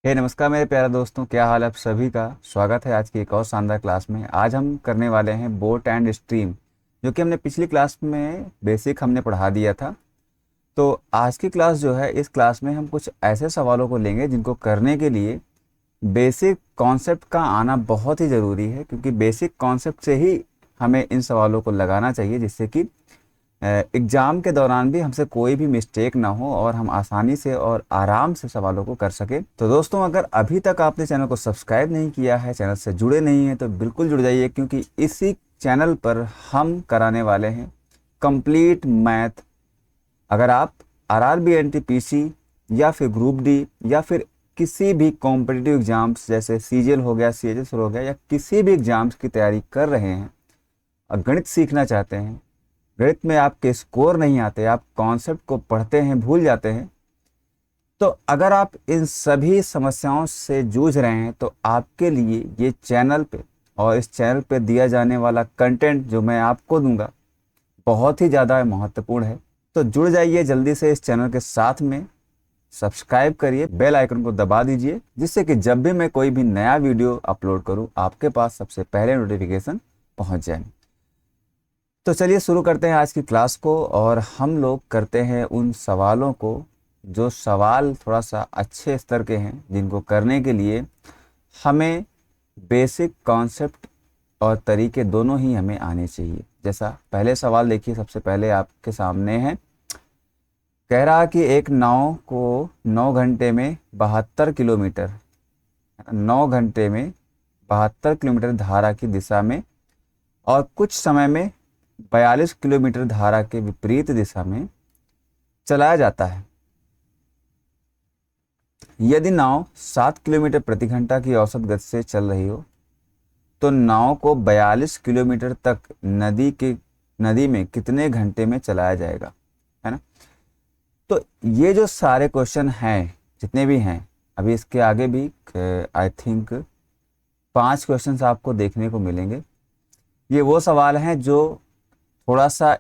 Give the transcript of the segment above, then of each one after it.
नमस्कार मेरे प्यारे दोस्तों, क्या हाल है आप सभी का। स्वागत है आज की एक और शानदार क्लास में। आज हम करने वाले हैं बोट एंड स्ट्रीम, जो कि हमने पिछली क्लास में बेसिक हमने पढ़ा दिया था। तो आज की क्लास जो है, इस क्लास में हम कुछ ऐसे सवालों को लेंगे जिनको करने के लिए बेसिक कॉन्सेप्ट का आना बहुत ही ज़रूरी है, क्योंकि बेसिक कॉन्सेप्ट से ही हमें इन सवालों को लगाना चाहिए, जिससे कि एग्ज़ाम के दौरान भी हमसे कोई भी मिस्टेक ना हो और हम आसानी से और आराम से सवालों को कर सकें। तो दोस्तों, अगर अभी तक आपने चैनल को सब्सक्राइब नहीं किया है, चैनल से जुड़े नहीं हैं, तो बिल्कुल जुड़ जाइए, क्योंकि इसी चैनल पर हम कराने वाले हैं कंप्लीट मैथ। अगर आप आरआरबी एनटीपीसी या फिर ग्रुप डी या फिर किसी भी कॉम्पिटिटिव एग्जाम्स जैसे सीजीएल हो गया, सीएचएस हो गया, या किसी भी एग्जाम्स की तैयारी कर रहे हैं और गणित सीखना चाहते हैं, गणित में आपके स्कोर नहीं आते, आप कॉन्सेप्ट को पढ़ते हैं भूल जाते हैं, तो अगर आप इन सभी समस्याओं से जूझ रहे हैं तो आपके लिए ये चैनल पे और इस चैनल पे दिया जाने वाला कंटेंट जो मैं आपको दूंगा बहुत ही ज़्यादा महत्वपूर्ण है। तो जुड़ जाइए जल्दी से इस चैनल के साथ में, सब्सक्राइब करिए, बेल आइकन को दबा दीजिए, जिससे कि जब भी मैं कोई भी नया वीडियो अपलोड करूं आपके पास सबसे पहले नोटिफिकेशन पहुंच जाए। तो चलिए शुरू करते हैं आज की क्लास को, और हम लोग करते हैं उन सवालों को जो सवाल थोड़ा सा अच्छे स्तर के हैं, जिनको करने के लिए हमें बेसिक कॉन्सेप्ट और तरीके दोनों ही हमें आने चाहिए। जैसा पहले सवाल देखिए, सबसे पहले आपके सामने है, कह रहा कि एक नाव को 9 घंटे में 72 किलोमीटर, 9 घंटे में 72 किलोमीटर धारा की दिशा में और कुछ समय में 42 किलोमीटर धारा के विपरीत दिशा में चलाया जाता है। यदि नाव 7 किलोमीटर प्रति घंटा की औसत गति से चल रही हो तो नाव को 42 किलोमीटर तक नदी में कितने घंटे में चलाया जाएगा, है ना। तो ये जो सारे क्वेश्चन हैं, जितने भी हैं, अभी इसके आगे भी आई थिंक 5 क्वेश्चंस आपको देखने को मिलेंगे। ये वो सवाल हैं जो थोड़ा सा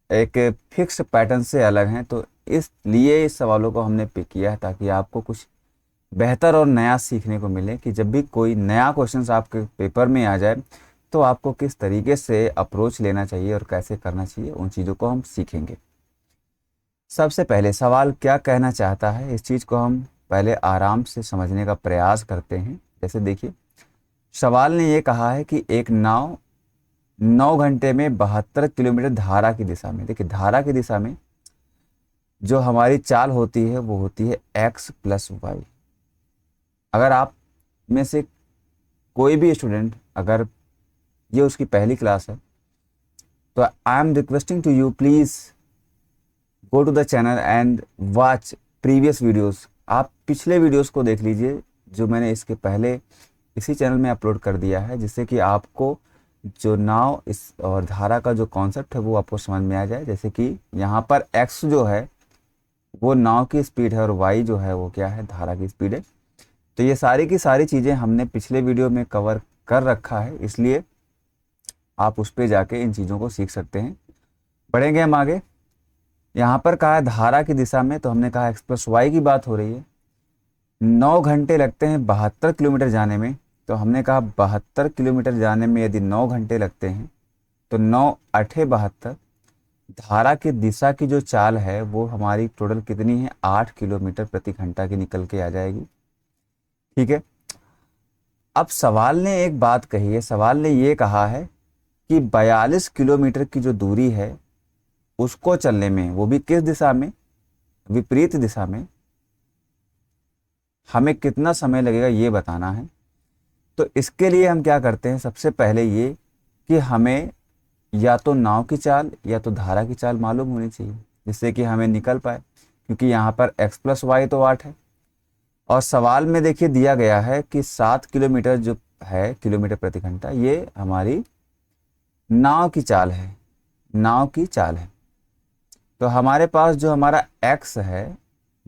एक फिक्स पैटर्न से अलग हैं, तो इसलिए इस सवालों को हमने पिक किया है, ताकि आपको कुछ बेहतर और नया सीखने को मिले कि जब भी कोई नया क्वेश्चन आपके पेपर में आ जाए तो आपको किस तरीके से अप्रोच लेना चाहिए और कैसे करना चाहिए, उन चीज़ों को हम सीखेंगे। सबसे पहले सवाल क्या कहना चाहता है, इस चीज़ को हम पहले आराम से समझने का प्रयास करते हैं। जैसे देखिए, सवाल ने ये कहा है कि एक नाव 9 घंटे में 72 किलोमीटर धारा की दिशा में, देखिए धारा की दिशा में जो हमारी चाल होती है वो होती है x+y। अगर आप में से कोई भी स्टूडेंट, अगर ये उसकी पहली क्लास है, तो I am requesting to you, please go to the channel and watch previous videos. आप पिछले वीडियोस को देख लीजिए जो मैंने इसके पहले इसी चैनल में अपलोड कर दिया है, जिससे कि आपको जो नाव इस और धारा का जो कॉन्सेप्ट है वो आपको समझ में आ जाए। जैसे कि यहाँ पर x जो है वो नाव की स्पीड है और y जो है वो क्या है, धारा की स्पीड है। तो ये सारी की सारी चीज़ें हमने पिछले वीडियो में कवर कर रखा है, इसलिए आप उस पर जाके इन चीज़ों को सीख सकते हैं। बढ़ेंगे हम आगे। यहाँ पर कहा है धारा की दिशा में, तो हमने कहा x+y की बात हो रही है। 9 घंटे लगते हैं 72 किलोमीटर जाने में, तो हमने कहा 72 किलोमीटर जाने में यदि 9 घंटे लगते हैं तो 9×8 = 72। धारा की दिशा की जो चाल है वो हमारी टोटल कितनी है, 8 किलोमीटर प्रति घंटा की निकल के आ जाएगी। ठीक है। अब सवाल ने एक बात कही है, सवाल ने ये कहा है कि 42 किलोमीटर की जो दूरी है उसको चलने में, वो भी किस दिशा में, विपरीत दिशा में, हमें कितना समय लगेगा ये बताना है। तो इसके लिए हम क्या करते हैं, सबसे पहले ये कि हमें या तो नाव की चाल या तो धारा की चाल मालूम होनी चाहिए, जिससे कि हमें निकल पाए, क्योंकि यहाँ पर x+y तो 8 है और सवाल में देखिए दिया गया है कि 7 किलोमीटर जो है किलोमीटर प्रति घंटा, ये हमारी नाव की चाल है, नाव की चाल है। तो हमारे पास जो हमारा x है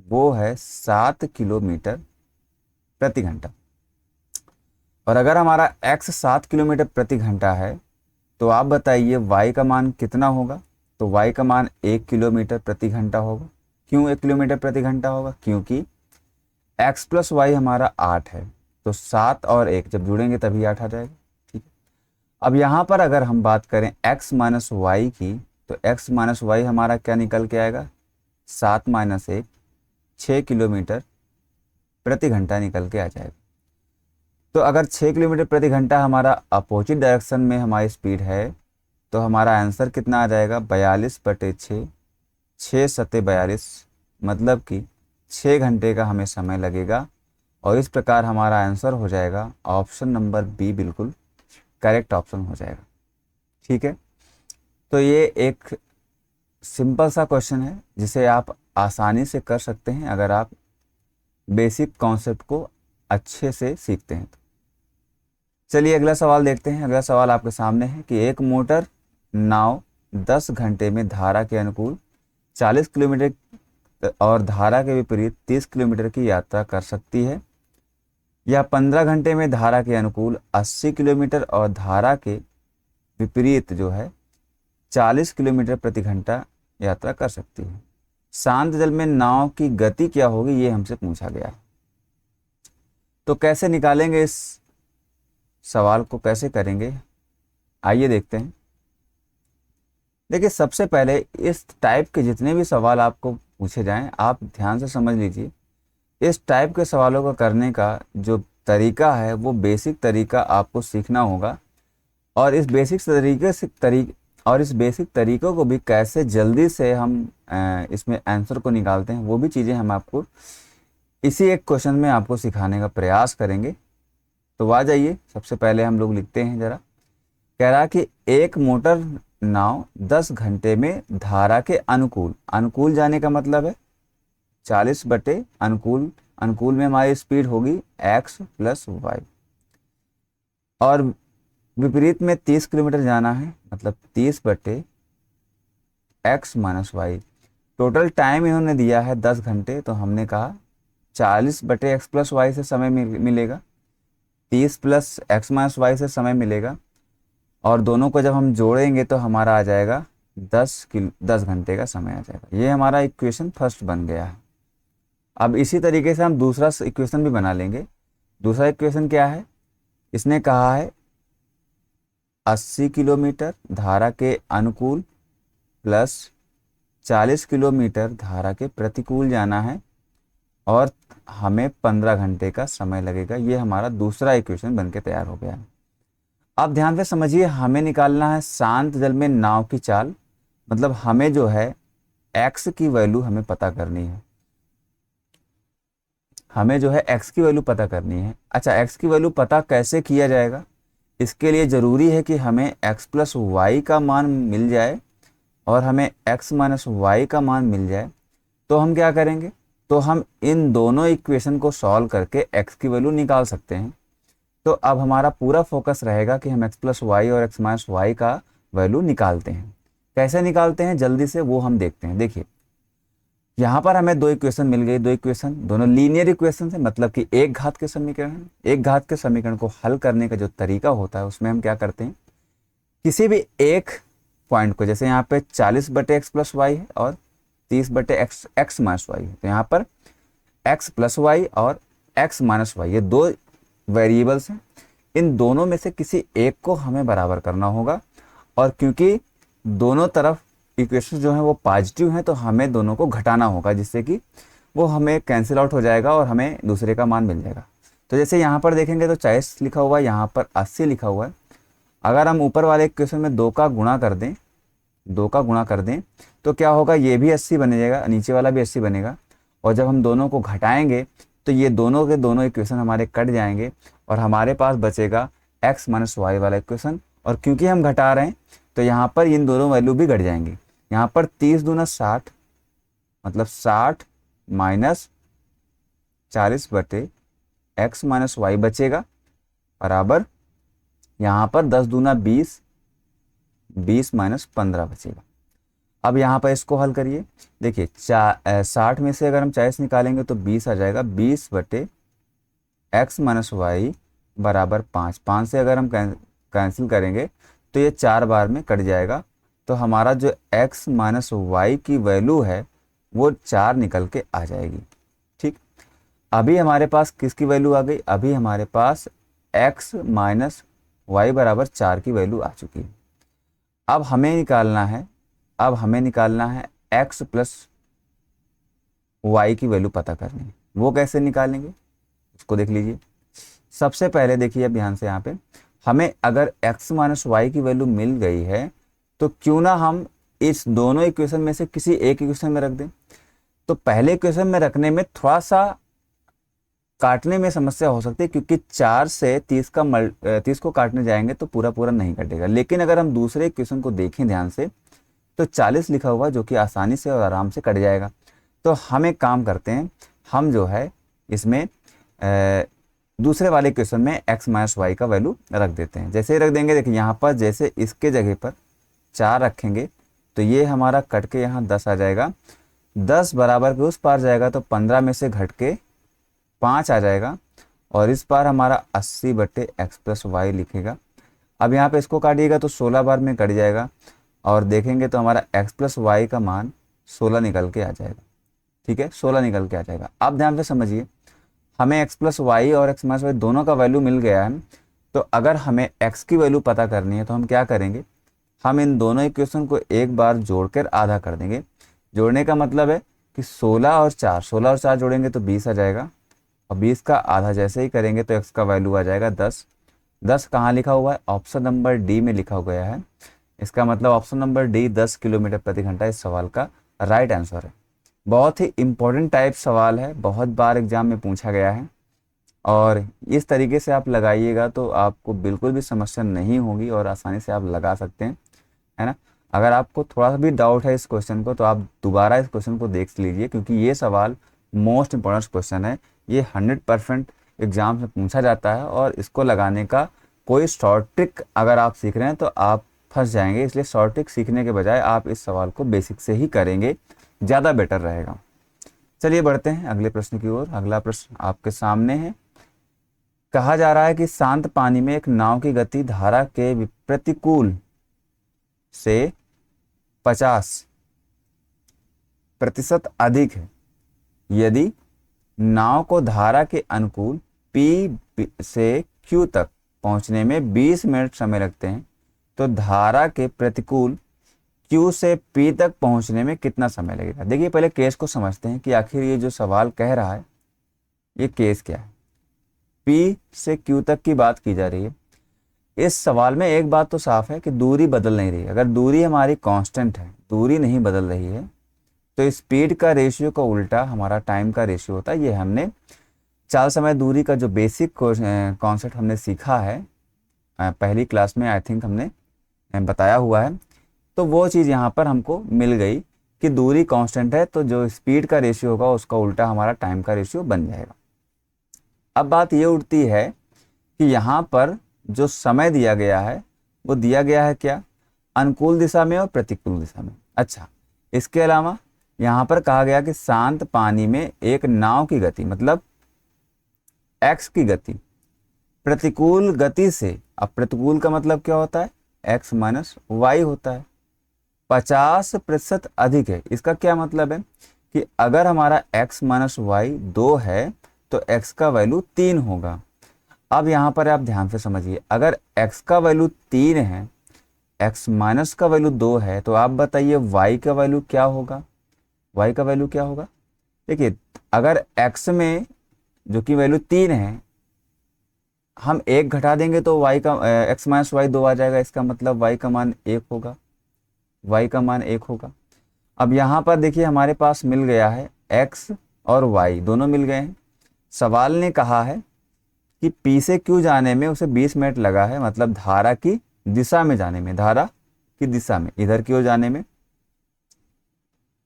वो है 7 किलोमीटर प्रति घंटा, और अगर हमारा x 7 किलोमीटर प्रति घंटा है तो आप बताइए y का मान कितना होगा। तो y का मान 1 किलोमीटर प्रति घंटा होगा। क्यों 1 किलोमीटर प्रति घंटा होगा, क्योंकि x प्लस वाई हमारा 8 है, तो 7 और 1 जब जुड़ेंगे तभी 8 आ जाएगा। ठीक है, अब यहाँ पर अगर हम बात करें x माइनस वाई की, तो x माइनस वाई हमारा क्या निकल के आएगा, 7 माइनस 1, 6 किलोमीटर प्रति घंटा निकल के आ जाएगा। तो अगर 6 किलोमीटर प्रति घंटा हमारा अपोजिट डायरेक्शन में हमारी स्पीड है, तो हमारा आंसर कितना आ जाएगा, 42/6, 6×7=42, मतलब कि 6 घंटे का हमें समय लगेगा। और इस प्रकार हमारा आंसर हो जाएगा ऑप्शन नंबर बी, बिल्कुल करेक्ट ऑप्शन हो जाएगा। ठीक है, तो ये एक सिंपल सा क्वेश्चन है जिसे आप आसानी से कर सकते हैं अगर आप बेसिक कॉन्सेप्ट को अच्छे से सीखते हैं। तो चलिए अगला सवाल देखते हैं। अगला सवाल आपके सामने है कि एक मोटर नाव 10 घंटे में धारा के अनुकूल 40 किलोमीटर और धारा के विपरीत 30 किलोमीटर की यात्रा कर सकती है, या 15 घंटे में धारा के अनुकूल 80 किलोमीटर और धारा के विपरीत जो है 40 किलोमीटर प्रति घंटा यात्रा कर सकती है। शांत जल में नाव की गति क्या होगी, ये हमसे पूछा गया। तो कैसे निकालेंगे इस सवाल को, कैसे करेंगे, आइए देखते हैं। देखिए, सबसे पहले इस टाइप के जितने भी सवाल आपको पूछे जाएं, आप ध्यान से समझ लीजिए। इस टाइप के सवालों को करने का जो तरीका है वो बेसिक तरीका आपको सीखना होगा, और इस बेसिक तरीकों को भी कैसे जल्दी से हम इसमें आंसर को निकालते हैं, वो भी चीज़ें हम आपको इसी एक क्वेश्चन में आपको सिखाने का प्रयास करेंगे। तो आ जाइए, सबसे पहले हम लोग लिखते हैं जरा। कह रहा कि एक मोटर नाव 10 घंटे में धारा के अनुकूल, अनुकूल जाने का मतलब है 40/अनुकूल, अनुकूल में हमारी स्पीड होगी x प्लस वाई, और विपरीत में 30 किलोमीटर जाना है, मतलब 30/x minus Y. Total time इन्होंने दिया है 10 घंटे, तो हमने कहा 40/x प्लस वाई से समय मिलेगा, 30 प्लस x माइनस वाई से समय मिलेगा, और दोनों को जब हम जोड़ेंगे तो हमारा आ जाएगा 10 घंटे का समय आ जाएगा। ये हमारा इक्वेशन फर्स्ट बन गया है। अब इसी तरीके से हम दूसरा इक्वेशन भी बना लेंगे। दूसरा इक्वेशन क्या है, इसने कहा है 80 किलोमीटर धारा के अनुकूल प्लस 40 किलोमीटर धारा के प्रतिकूल जाना है, और हमें 15 घंटे का समय लगेगा। ये हमारा दूसरा इक्वेशन बनके तैयार हो गया है। अब ध्यान से समझिए, हमें निकालना है शांत जल में नाव की चाल, मतलब हमें जो है x की वैल्यू हमें पता करनी है, हमें जो है x की वैल्यू पता करनी है। अच्छा, x की वैल्यू पता कैसे किया जाएगा, इसके लिए ज़रूरी है कि हमें x प्लस वाई का मान मिल जाए और हमें x माइनस वाई का मान मिल जाए। तो हम क्या करेंगे, तो हम इन दोनों इक्वेशन को सॉल्व करके x की वैल्यू निकाल सकते हैं। तो अब हमारा पूरा फोकस रहेगा कि हम x प्लस वाई और x माइनस वाई का वैल्यू निकालते हैं। कैसे निकालते हैं जल्दी से वो हम देखते हैं। देखिए, यहाँ पर हमें दो इक्वेशन मिल गई, दो इक्वेशन दोनों लीनियर इक्वेशन है, मतलब कि एक घात के समीकरण है। एक घात के समीकरण को हल करने का जो तरीका होता है उसमें हम क्या करते हैं, किसी भी एक पॉइंट को, जैसे यहाँ पे 40/x प्लस वाई है और 30/x माइनस वाई है, तो यहाँ पर x प्लस वाई और x माइनस वाई, ये दो वेरिएबल्स हैं। इन दोनों में से किसी एक को हमें बराबर करना होगा, और क्योंकि दोनों तरफ इक्वेशन जो है वो पॉजिटिव हैं, तो हमें दोनों को घटाना होगा, जिससे कि वो हमें कैंसिल आउट हो जाएगा और हमें दूसरे का मान मिल जाएगा। तो जैसे यहाँ पर देखेंगे तो 40 लिखा हुआ है, यहाँ पर 80 लिखा हुआ है। अगर हम ऊपर वाले इक्वेशन में 2 का गुणा कर दें तो क्या होगा, ये भी 80 बन जाएगा, नीचे वाला भी 80 बनेगा, और जब हम दोनों को घटाएंगे तो ये दोनों के दोनों इक्वेशन हमारे कट जाएंगे और हमारे पास बचेगा x माइनस वाई वाला इक्वेशन। और क्योंकि हम घटा रहे हैं तो यहाँ पर इन दोनों वैल्यू भी घट जाएंगी। यहाँ पर 30 दूना 60, मतलब 60 माइनस 40/x माइनस वाई बचेगा, बराबर यहाँ पर 10 दूना 20, 20 माइनस 15 बचेगा। अब यहाँ पर इसको हल करिए। देखिए, 60 में से अगर हम 40 निकालेंगे तो 20 आ जाएगा, 20/x माइनस वाई बराबर 5। 5 से अगर हम कैंसिल करेंगे तो ये 4 बार में कट जाएगा, तो हमारा जो x माइनस वाई की वैल्यू है वो 4 निकल के आ जाएगी। ठीक, अभी हमारे पास किसकी वैल्यू आ गई, अभी हमारे पास x माइनस वाई बराबर 4 की वैल्यू आ चुकी है। अब हमें निकालना है, अब हमें निकालना है x प्लस वाई की वैल्यू पता करनी है। वो कैसे निकालेंगे उसको देख लीजिए। सबसे पहले देखिए अब ध्यान से, यहाँ पे हमें अगर x माइनस वाई की वैल्यू मिल गई है तो क्यों ना हम इस दोनों इक्वेशन में से किसी एक इक्वेशन में रख दें। तो पहले इक्वेशन में रखने में थोड़ा सा काटने में समस्या हो सकती है, क्योंकि 4 से 30 को काटने जाएंगे तो पूरा पूरा नहीं कटेगा। लेकिन अगर हम दूसरे इक्वेशन को देखें ध्यान से तो 40 लिखा हुआ जो कि आसानी से और आराम से कट जाएगा। तो हम एक काम करते हैं, हम जो है इसमें दूसरे वाले क्वेश्चन में x माइनस वाई का वैल्यू रख देते हैं। जैसे ही रख देंगे, देखिए यहाँ पर जैसे इसके जगह पर 4 रखेंगे तो ये हमारा कट के यहाँ 10 आ जाएगा। 10 बराबर के उस पार जाएगा तो 15 में से घट के 5 आ जाएगा, और इस पार हमारा 80/x प्लस वाई लिखेगा। अब यहाँ पे इसको काटिएगा तो 16 बार में कट जाएगा, और देखेंगे तो हमारा x प्लस वाई का मान 16 निकल के आ जाएगा। ठीक है, 16 निकल के आ जाएगा। अब ध्यान से समझिए, हमें x प्लस वाई और x माइनस वाई दोनों का वैल्यू मिल गया है। तो अगर हमें x की वैल्यू पता करनी है तो हम क्या करेंगे, हम इन दोनों इक्वेशन को एक बार जोड़कर आधा कर देंगे। जोड़ने का मतलब है कि 16 और 4 जोड़ेंगे तो 20 आ जाएगा, और 20 का आधा जैसे ही करेंगे तो x का वैल्यू आ जाएगा 10। 10 कहाँ लिखा हुआ है, ऑप्शन नंबर डी में लिखा गया है। इसका मतलब ऑप्शन नंबर डी 10 किलोमीटर प्रति घंटा इस सवाल का राइट आंसर है। बहुत ही इंपॉर्टेंट टाइप सवाल है, बहुत बार एग्जाम में पूछा गया है, और इस तरीके से आप लगाइएगा तो आपको बिल्कुल भी समस्या नहीं होगी और आसानी से आप लगा सकते हैं, है ना। अगर आपको थोड़ा सा भी डाउट है इस क्वेश्चन को तो आप दोबारा इस क्वेश्चन को देख लीजिए, क्योंकि ये सवाल मोस्ट इंपॉर्टेंट क्वेश्चन है। ये 100% एग्जाम में पूछा जाता है, और इसको लगाने का कोई शॉर्ट ट्रिक अगर आप सीख रहे हैं तो आप फंस जाएंगे। इसलिए शॉर्ट ट्रिक सीखने के बजाय आप इस सवाल को बेसिक से ही करेंगे, ज़्यादा बेटर रहेगा। चलिए बढ़ते हैं अगले प्रश्न की ओर। अगला प्रश्न आपके सामने है। कहा जा रहा है कि शांत पानी में एक नाव की गति धारा के प्रतिकूल से 50% अधिक है। यदि नाव को धारा के अनुकूल P से Q तक पहुंचने में 20 मिनट समय लगते हैं, तो धारा के प्रतिकूल Q से P तक पहुंचने में कितना समय लगेगा। देखिए पहले केस को समझते हैं कि आखिर ये जो सवाल कह रहा है ये केस क्या है। P से Q तक की बात की जा रही है। इस सवाल में एक बात तो साफ है कि दूरी बदल नहीं रही है। अगर दूरी हमारी कांस्टेंट है, दूरी नहीं बदल रही है, तो स्पीड का रेशियो का उल्टा हमारा टाइम का रेशियो होता है। ये हमने चाल समय दूरी का जो बेसिक कॉन्सेप्ट हमने सीखा है पहली क्लास में, आई थिंक हमने बताया हुआ है। तो वो चीज़ यहाँ पर हमको मिल गई कि दूरी कांस्टेंट है, तो जो स्पीड का रेशियो होगा उसका उल्टा हमारा टाइम का रेशियो बन जाएगा। अब बात ये उठती है कि यहाँ पर जो समय दिया गया है वो दिया गया है क्या, अनुकूल दिशा में और प्रतिकूल दिशा में। अच्छा, इसके अलावा यहाँ पर कहा गया कि शांत पानी में एक नाव की गति, मतलब x की गति प्रतिकूल गति से, अब प्रतिकूल का मतलब क्या होता है, x माइनस वाई होता है, 50% अधिक है। इसका क्या मतलब है कि अगर हमारा x माइनस वाई 2 है तो x का वैल्यू 3 होगा। अब यहाँ पर आप ध्यान से समझिए, अगर x का वैल्यू 3 है, x माइनस का वैल्यू 2 है, तो आप बताइए y का वैल्यू क्या होगा। y का वैल्यू क्या होगा, देखिए अगर x में जो कि वैल्यू 3 है, हम 1 घटा देंगे तो y का x माइनस वाई 2 आ जाएगा। इसका मतलब y का मान 1 होगा, y का मान 1 होगा। अब यहाँ पर देखिए हमारे पास मिल गया है x और y दोनों मिल गए हैं। सवाल ने कहा है कि P से Q जाने में उसे 20 मिनट लगा है, मतलब धारा की दिशा में जाने में, धारा की दिशा में इधर की ओर जाने में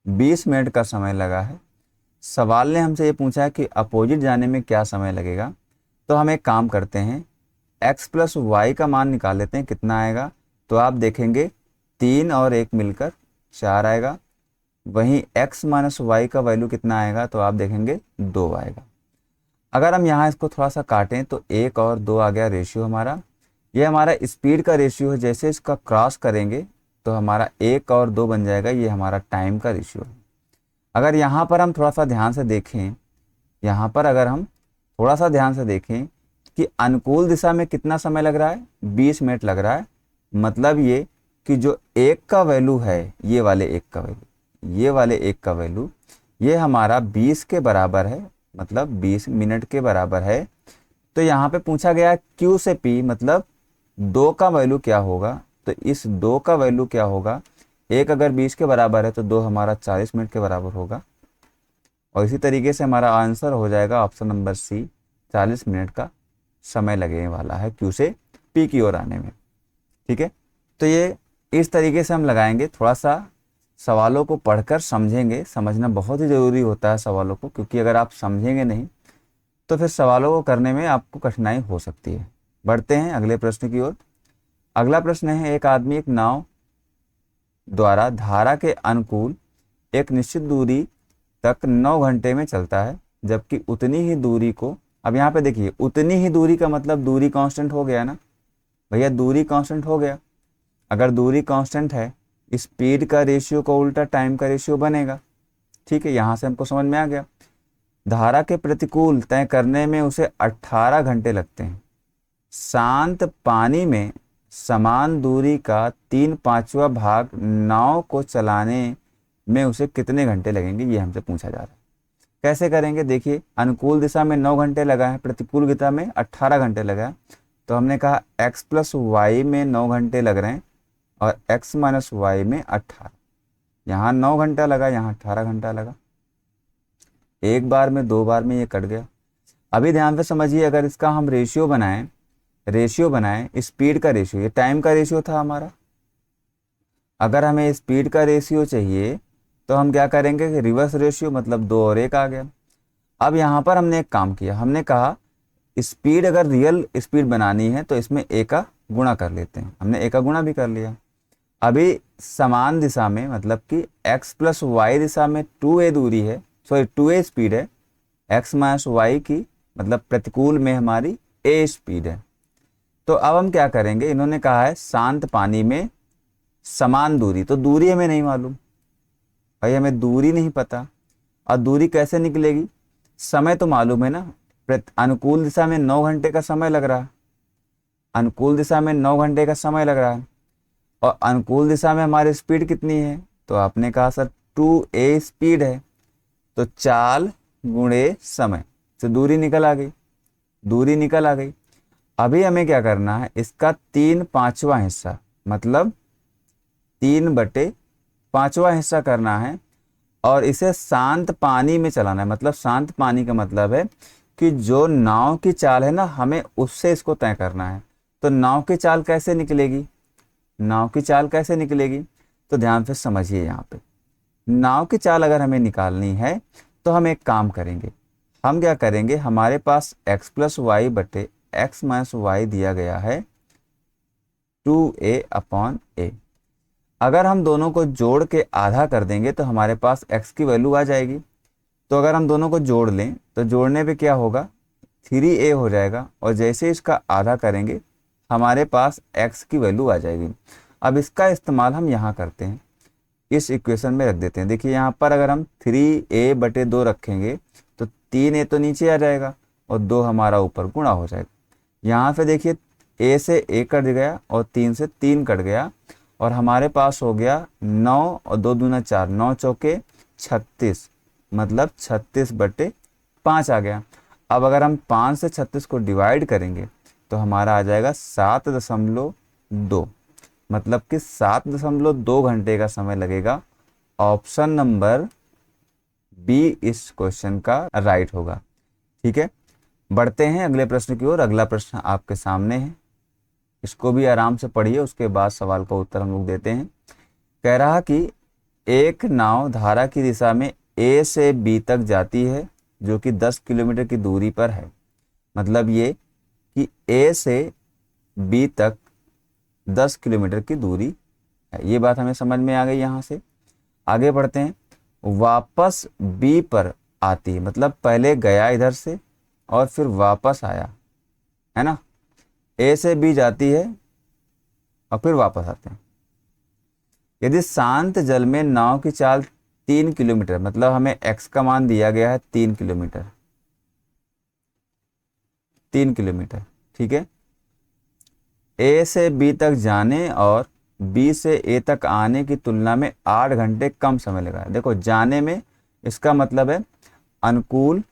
20 मिनट का समय लगा है। सवाल ने हमसे ये पूछा है कि अपोजिट जाने में क्या समय लगेगा। तो हम एक काम करते हैं, x प्लस वाई का मान निकाल लेते हैं, कितना आएगा। तो आप देखेंगे 3 और 1 मिलकर 4 आएगा। वहीं x माइनस वाई का वैल्यू कितना आएगा, तो आप देखेंगे 2 आएगा। अगर हम यहाँ इसको थोड़ा सा काटें तो 1 और 2 आ गया रेशियो हमारा। ये हमारा स्पीड का रेशियो है, जैसे इसका क्रॉस करेंगे तो हमारा 1 और 2 बन जाएगा, ये हमारा टाइम का रेशियो है। अगर यहाँ पर हम थोड़ा सा ध्यान से देखें यहाँ पर अगर हम थोड़ा सा ध्यान से देखें कि अनुकूल दिशा में कितना समय लग रहा है, 20 मिनट लग रहा है। मतलब ये कि जो एक का वैल्यू है, ये वाले एक का वैल्यू, ये वाले एक का वैल्यू, ये हमारा 20 के बराबर है, मतलब 20 मिनट के बराबर है। तो यहाँ पे पूछा गया Q से P, मतलब 2 का वैल्यू क्या होगा। तो इस 2 का वैल्यू क्या होगा, एक अगर 20 के बराबर है तो 2 हमारा 40 मिनट के बराबर होगा। और इसी तरीके से हमारा आंसर हो जाएगा ऑप्शन नंबर सी, 40 मिनट का समय लगने वाला है Q से P की ओर आने में। ठीक है, तो ये इस तरीके से हम लगाएंगे। थोड़ा सा सवालों को पढ़कर समझेंगे, समझना बहुत ही ज़रूरी होता है सवालों को, क्योंकि अगर आप समझेंगे नहीं तो फिर सवालों को करने में आपको कठिनाई हो सकती है। बढ़ते हैं अगले प्रश्न की ओर। अगला प्रश्न है, एक आदमी एक नाव द्वारा धारा के अनुकूल एक निश्चित दूरी तक 9 घंटे में चलता है, जबकि उतनी ही दूरी को, अब यहाँ पे देखिए उतनी ही दूरी का मतलब दूरी कांस्टेंट हो गया ना भैया, दूरी कांस्टेंट हो गया। अगर दूरी कांस्टेंट है, स्पीड का रेशियो का उल्टा टाइम का रेशियो बनेगा। ठीक है, यहाँ से हमको समझ में आ गया। धारा के प्रतिकूल तय करने में उसे 18 घंटे लगते हैं। शांत पानी में समान दूरी का 3/5वां भाग नाव को चलाने में उसे कितने घंटे लगेंगे, ये हमसे पूछा जा रहा है। कैसे करेंगे, देखिए अनुकूल दिशा में 9 घंटे लगा है, प्रतिकूल दिशा में 18 घंटे लगा है। तो हमने कहा x + y में 9 घंटे लग रहे हैं और x - y में 18। यहाँ 9 घंटा लगा, यहाँ 18 घंटा लगा। एक बार में, 2 बार में ये कट गया। अभी ध्यान से समझिए, अगर इसका हम रेशियो बनाएं, स्पीड का रेशियो, ये टाइम का रेशियो था हमारा। अगर हमें स्पीड का रेशियो चाहिए तो हम क्या करेंगे कि रिवर्स रेशियो, मतलब 2 और 1 आ गया। अब यहाँ पर हमने एक काम किया, हमने कहा स्पीड अगर रियल स्पीड बनानी है तो इसमें a का गुणा कर लेते हैं। हमने a का गुणा भी कर लिया। अभी समान दिशा में, मतलब कि x + y दिशा में 2a दूरी है, सॉरी 2a स्पीड है, x - y की, मतलब प्रतिकूल में हमारी a स्पीड है। तो अब हम क्या करेंगे, इन्होंने कहा है शांत पानी में समान दूरी, तो दूरी हमें नहीं मालूम भाई, हमें दूरी नहीं पता। और दूरी कैसे निकलेगी, समय तो मालूम है ना। अनुकूल दिशा में 9 घंटे का समय लग रहा है, अनुकूल दिशा में 9 घंटे का समय लग रहा है। और अनुकूल दिशा में हमारी स्पीड कितनी है, तो आपने कहा सर 2a स्पीड है, तो चाल गुणे समय से दूरी निकल आ गई, दूरी निकल आ गई। अभी हमें क्या करना है, इसका 3/5वां हिस्सा, मतलब 3/5वां हिस्सा करना है और इसे शांत पानी में चलाना है। मतलब शांत पानी का मतलब है कि जो नाव की चाल है ना, हमें उससे इसको तय करना है। तो नाव की चाल कैसे निकलेगी, नाव की चाल कैसे निकलेगी, तो ध्यान से समझिए। यहाँ पे नाव की चाल अगर हमें निकालनी है तो हम एक काम करेंगे, हम क्या करेंगे, हमारे पास x + y बटे x - y दिया गया है 2a/a। अगर हम दोनों को जोड़ के आधा कर देंगे तो हमारे पास x की वैल्यू आ जाएगी। तो अगर हम दोनों को जोड़ लें तो जोड़ने पे क्या होगा, 3a हो जाएगा, और जैसे इसका आधा करेंगे हमारे पास x की वैल्यू आ जाएगी। अब इसका इस्तेमाल हम यहाँ करते हैं, इस इक्वेशन में रख देते हैं। देखिए यहाँ पर अगर हम 3a/2 रखेंगे तो 3a तो नीचे आ जाएगा और 2 हमारा ऊपर गुणा हो जाएगा। यहाँ पे देखिए a से a कट गया और 3 से 3 कट गया, और हमारे पास हो गया 9 और 2 दूना 4, 9 चौके 36, मतलब 36/5 आ गया। अब अगर हम 5 से 36 को डिवाइड करेंगे तो हमारा आ जाएगा 7.2, मतलब कि 7.2 घंटे का समय लगेगा। ऑप्शन नंबर बी इस क्वेश्चन का राइट होगा। ठीक है, बढ़ते हैं अगले प्रश्न की ओर। अगला प्रश्न आपके सामने है, इसको भी आराम से पढ़िए, उसके बाद सवाल का उत्तर हम लोग देते हैं। कह रहा कि एक नाव धारा की दिशा में A से B तक जाती है, जो कि 10 किलोमीटर की दूरी पर है। मतलब ये कि A से B तक 10 किलोमीटर की दूरी है, ये बात हमें समझ में आ गई। यहाँ से आगे बढ़ते हैं। वापस B पर आती है, मतलब पहले गया इधर से और फिर वापस आया, है ना। A से B जाती है और फिर वापस आते हैं। यदि शांत जल में नाव की चाल 3 किलोमीटर, मतलब हमें x का मान दिया गया है 3 किलोमीटर, 3 किलोमीटर। ठीक है, ए से बी तक जाने और बी से ए तक आने की तुलना में 8 घंटे कम समय लगा। देखो जाने में इसका मतलब है अनुकूल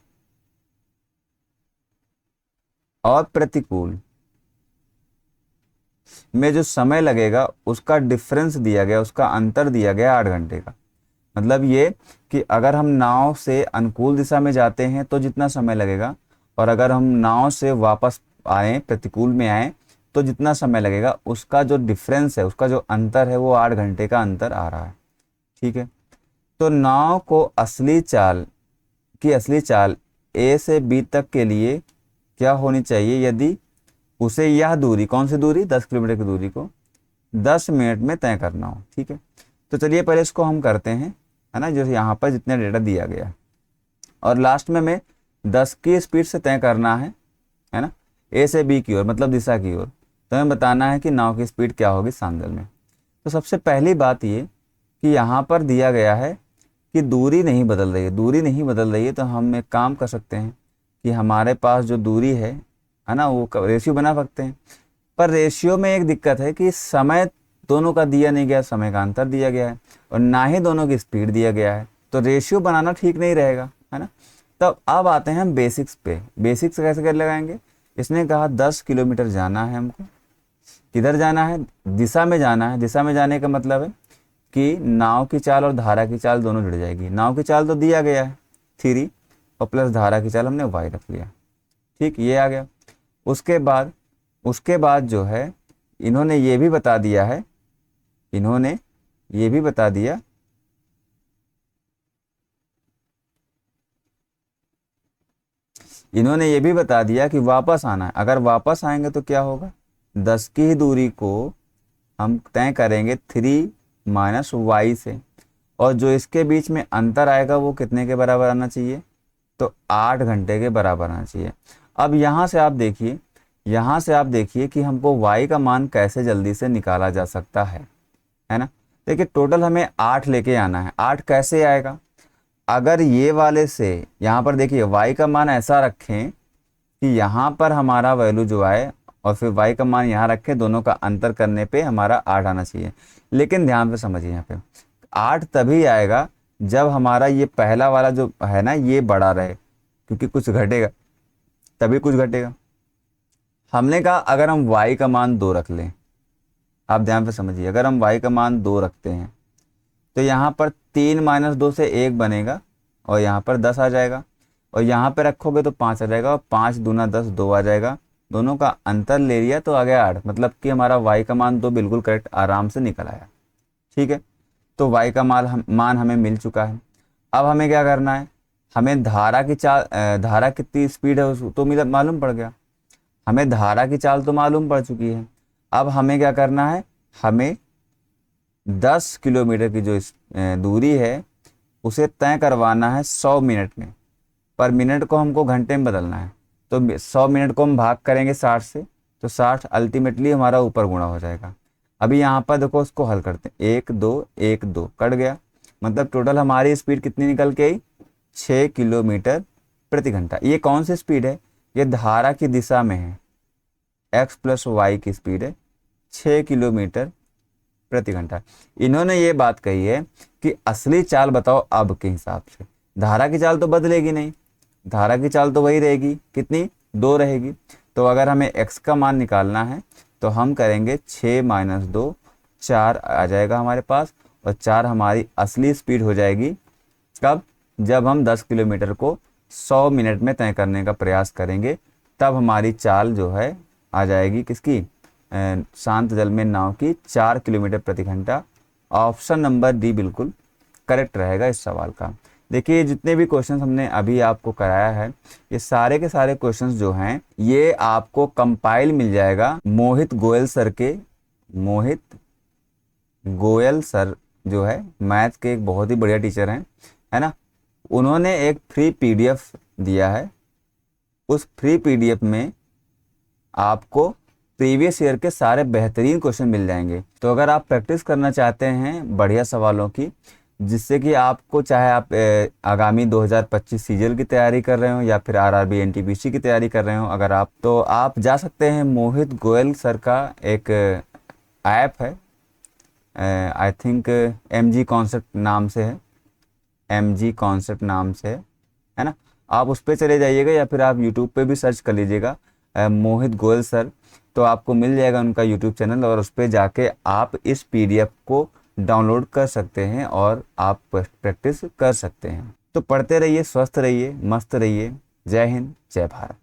और प्रतिकूल में जो समय लगेगा उसका डिफरेंस दिया गया, उसका अंतर दिया गया 8 घंटे का। मतलब ये कि अगर हम नाव से अनुकूल दिशा में जाते हैं तो जितना समय लगेगा, और अगर हम नाव से वापस आए प्रतिकूल में आए तो जितना समय लगेगा, उसका जो डिफरेंस है, उसका जो अंतर है, वो 8 घंटे का अंतर आ रहा है। ठीक है, तो नाव को असली चाल ए से बी तक के लिए क्या होनी चाहिए यदि उसे यह दूरी, कौन सी दूरी, 10 किलोमीटर की दूरी को 10 मिनट में तय करना हो। ठीक है, तो चलिए पहले इसको हम करते हैं, है ना, जो यहाँ पर जितने डेटा दिया गया है, और लास्ट में हमें 10 की स्पीड से तय करना है ना, ए से बी की ओर, मतलब दिशा की ओर। तो हमें बताना है कि नाव की स्पीड क्या होगी सांदल में। तो सबसे पहली बात ये कि यहाँ पर दिया गया है कि दूरी नहीं बदल रही है। दूरी नहीं बदल रही है तो हम एक काम कर सकते हैं कि हमारे पास जो दूरी है ना, वो रेशियो बना सकते हैं। पर रेशियो में एक दिक्कत है कि समय दोनों का दिया नहीं गया, समय का अंतर दिया गया है, और ना ही दोनों की स्पीड दिया गया है, तो रेशियो बनाना ठीक नहीं रहेगा, है ना। तब अब आते हैं हम बेसिक्स पे। बेसिक्स कैसे कर लगाएंगे? इसने कहा 10 किलोमीटर जाना है हमको। किधर जाना है? दिशा में जाना है। दिशा में जाने का मतलब है कि नाव की चाल और धारा की चाल दोनों जुड़ जाएगी। नाव की चाल तो दिया गया है 3, और प्लस धारा की चाल हमने y रख लिया। ठीक, ये आ गया। उसके बाद जो है इन्होंने ये भी बता दिया है, इन्होंने ये भी बता दिया कि वापस आना है। अगर वापस आएंगे तो क्या होगा? 10 की ही दूरी को हम तय करेंगे 3 माइनस y से, और जो इसके बीच में अंतर आएगा वो कितने के बराबर आना चाहिए? तो 8 घंटे के बराबर आना चाहिए। अब यहाँ से आप देखिए कि हमको y का मान कैसे जल्दी से निकाला जा सकता है ना। देखिए टोटल हमें 8 लेके आना है। 8 कैसे आएगा? अगर ये वाले से यहाँ पर देखिए y का मान ऐसा रखें कि यहाँ पर हमारा वैल्यू जो आए, और फिर y का मान यहाँ रखें, दोनों का अंतर करने पे हमारा 8 आना चाहिए। लेकिन ध्यान से समझिए, यहाँ पे 8 तभी आएगा जब हमारा ये पहला वाला जो है ना, ये बड़ा रहे, क्योंकि कुछ घटेगा तभी कुछ घटेगा। हमने कहा अगर हम y का मान 2 रख लें, आप ध्यान से समझिए, अगर हम y का मान 2 रखते हैं तो यहाँ पर 3 माइनस 2 से 1 बनेगा, और यहाँ पर 10 आ जाएगा, और यहाँ पे रखोगे तो 5 आ जाएगा, और 5 दूना 10, 2 आ जाएगा। दोनों का अंतर ले लिया तो आ गया 8। मतलब कि हमारा y का मान 2 बिल्कुल करेक्ट आराम से निकल आया। ठीक है, तो y का मान हमें मिल चुका है। अब हमें क्या करना है? हमें धारा कितनी स्पीड है उसको तो मालूम पड़ गया, हमें धारा की चाल तो मालूम पड़ चुकी है। अब हमें क्या करना है? हमें 10 किलोमीटर की जो दूरी है उसे तय करवाना है 100 मिनट में। पर मिनट को हमको घंटे में बदलना है, तो 100 मिनट को हम भाग करेंगे 60 से, तो 60 अल्टीमेटली हमारा ऊपर गुणा हो जाएगा। अभी यहाँ पर देखो, उसको हल करते हैं। 1 2 1 2 कट गया, मतलब टोटल हमारी स्पीड कितनी निकल के आई? 6 किलोमीटर प्रति घंटा। ये कौन सी स्पीड है? ये धारा की दिशा में है, x प्लस वाई की स्पीड है 6 किलोमीटर प्रति घंटा। इन्होंने ये बात कही है कि असली चाल बताओ अब के हिसाब से। धारा की चाल तो बदलेगी नहीं, धारा की चाल तो वही रहेगी, कितनी? 2 रहेगी। तो अगर हमें x का मान निकालना है तो हम करेंगे 6 माइनस 2, 4 आ जाएगा हमारे पास, और 4 हमारी असली स्पीड हो जाएगी। कब? जब हम 10 किलोमीटर को 100 मिनट में तय करने का प्रयास करेंगे, तब हमारी चाल जो है आ जाएगी किसकी? शांत जल में नाव की 4 किलोमीटर प्रति घंटा। ऑप्शन नंबर डी बिल्कुल करेक्ट रहेगा इस सवाल का। देखिए जितने भी क्वेश्चंस हमने अभी आपको कराया है, ये सारे के सारे क्वेश्चंस जो हैं ये आपको कंपाइल मिल जाएगा मोहित गोयल सर जो है मैथ के एक बहुत ही बढ़िया टीचर हैं, है ना। उन्होंने एक फ्री पीडीएफ दिया है। उस फ्री पीडीएफ में आपको प्रीवियस ईयर के सारे बेहतरीन क्वेश्चन मिल जाएंगे। तो अगर आप प्रैक्टिस करना चाहते हैं बढ़िया सवालों की, जिससे कि आपको, चाहे आप आगामी 2025 सीजल की तैयारी कर रहे हो या फिर आरआरबी एनटीपीसी की तैयारी कर रहे हो, अगर आप, तो आप जा सकते हैं। मोहित गोयल सर का एक ऐप है, आई थिंक एमजी कॉन्सेप्ट नाम से है, एमजी कॉन्सेप्ट नाम से है ना। आप उस पर चले जाइएगा या फिर आप यूट्यूब पे भी सर्च कर लीजिएगा मोहित गोयल सर, तो आपको मिल जाएगा उनका यूट्यूब चैनल, और उस पर जाके आप इस पीडीएफ को डाउनलोड कर सकते हैं और आप प्रैक्टिस कर सकते हैं। तो पढ़ते रहिए, स्वस्थ रहिए, मस्त रहिए। जय हिंद, जय भारत।